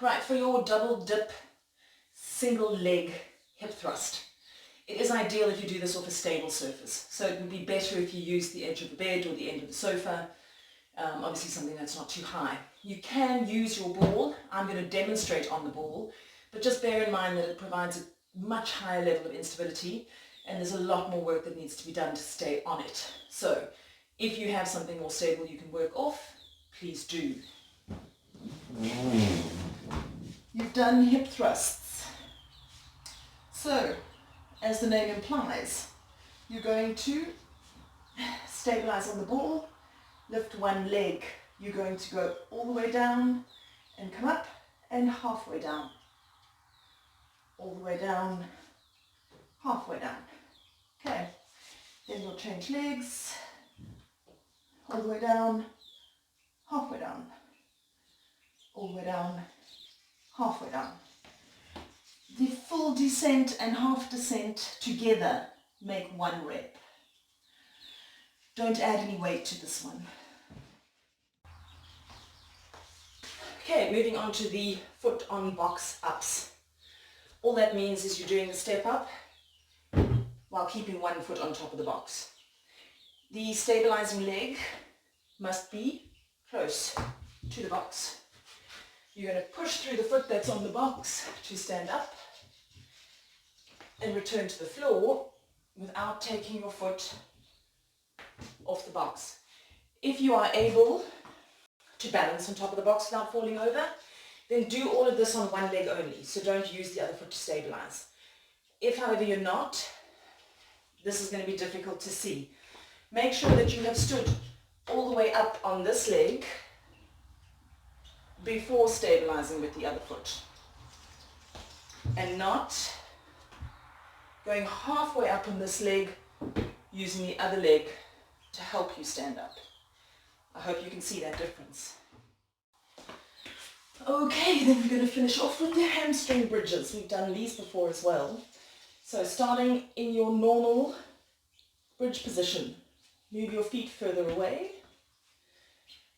Right, for your double dip single leg hip thrust, it is ideal if you do this off a stable surface. So it would be better if you use the edge of the bed or the end of the sofa, obviously something that's not too high. You can use your ball. I'm going to demonstrate on the ball, but just bear in mind that it provides a much higher level of instability and there's a lot more work that needs to be done to stay on it. So if you have something more stable you can work off, please do. You've done hip thrusts. So, as the name implies, you're going to stabilize on the ball, lift one leg. You're going to go all the way down and come up and halfway down. All the way down, halfway down. Okay, then you'll change legs, all the way down, halfway down, all the way down, halfway down. The full descent and half descent together make one rep. Don't add any weight to this one. Okay, moving on to the foot on box ups. All that means is you're doing the step up while keeping one foot on top of the box. The stabilizing leg must be close to the box. You're going to push through the foot that's on the box to stand up and return to the floor without taking your foot off the box. If you are able to balance on top of the box without falling over, then do all of this on one leg only, so don't use the other foot to stabilize. If, however, you're not, this is going to be difficult to see. Make sure that you have stood all the way up on this leg before stabilizing with the other foot, and not going halfway up on this leg using the other leg to help you stand up. I hope you can see that difference. Okay, then we're going to finish off with the hamstring bridges. We've done these before as well. So starting in your normal bridge position, move your feet further away,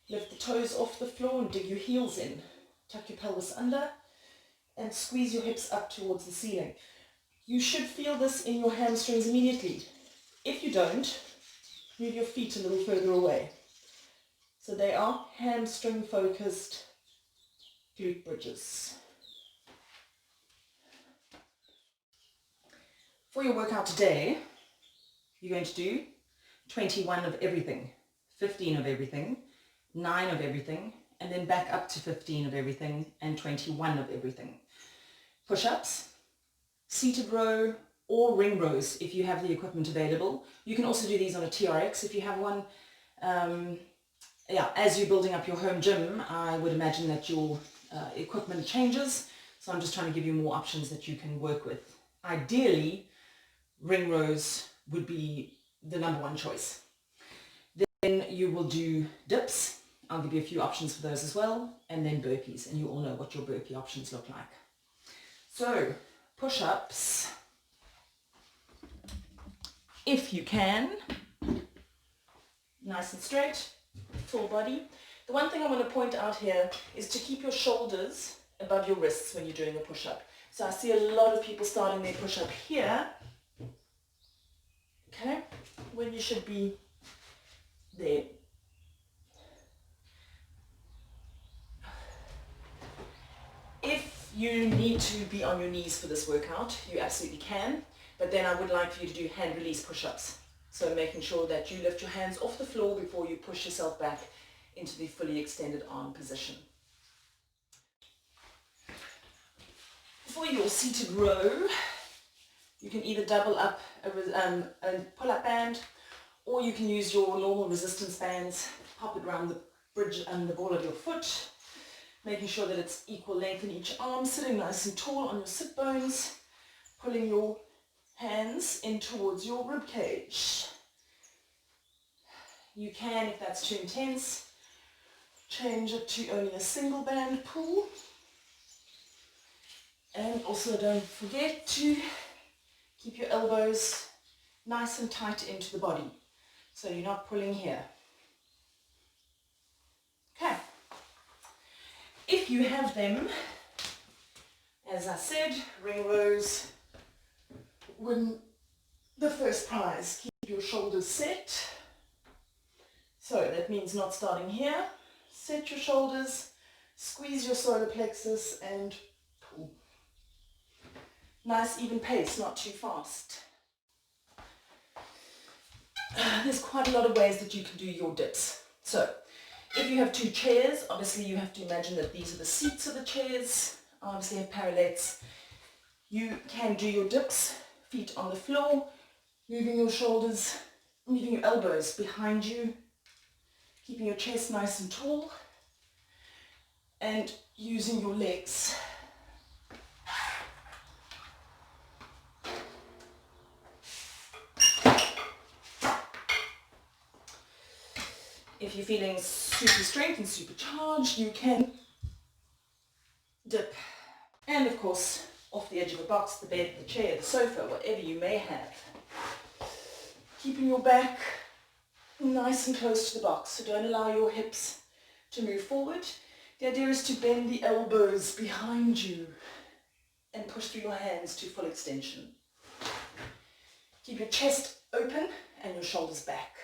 lift the toes off the floor and dig your heels in. Tuck your pelvis under and squeeze your hips up towards the ceiling. You should feel this in your hamstrings immediately. If you don't, move your feet a little further away. So they are hamstring focused glute bridges. For your workout today, you're going to do 21 of everything, 15 of everything, 9 of everything, and then back up to 15 of everything and 21 of everything. Push-ups, seated row or ring rows if you have the equipment available. You can also do these on a TRX if you have one. As you're building up your home gym, I would imagine that your equipment changes, so I'm just trying to give you more options that you can work with. Ideally, ring rows would be the number one choice. Then you will do dips. I'll give you a few options for those as well, and then burpees, and you all know what your burpee options look like. So, push-ups, if you can, nice and straight, full body. The one thing I want to point out here is to keep your shoulders above your wrists when you're doing a push-up. So I see a lot of people starting their push-up here, okay, when you should be there. If you need to be on your knees for this workout, you absolutely can, but then I would like for you to do hand release push-ups. So making sure that you lift your hands off the floor before you push yourself back into the fully extended arm position. For your seated row, you can either double up a pull-up band, or you can use your normal resistance bands, pop it around the bridge and the ball of your foot, making sure that it's equal length in each arm, sitting nice and tall on your sit bones, pulling your hands in towards your rib cage. You can, if that's too intense, change it to only a single band pull. And also don't forget to keep your elbows nice and tight into the body, so you're not pulling here. Okay. If you have them, As I said, ring rows win the first prize. Keep your shoulders set. So that means not starting here. Set your shoulders, squeeze your solar plexus and pull. Nice even pace, not too fast. There's quite a lot of ways that you can do your dips. So if you have two chairs, obviously you have to imagine that these are the seats of the chairs. Obviously have parallettes. You can do your dips, feet on the floor, moving your shoulders, moving your elbows behind you, keeping your chest nice and tall, and using your legs. If you're feeling super strength and super charged, you can dip. And of course, off the edge of the box, the bed, the chair, the sofa, whatever you may have. Keeping your back nice and close to the box, so don't allow your hips to move forward. The idea is to bend the elbows behind you and push through your hands to full extension. Keep your chest open and your shoulders back.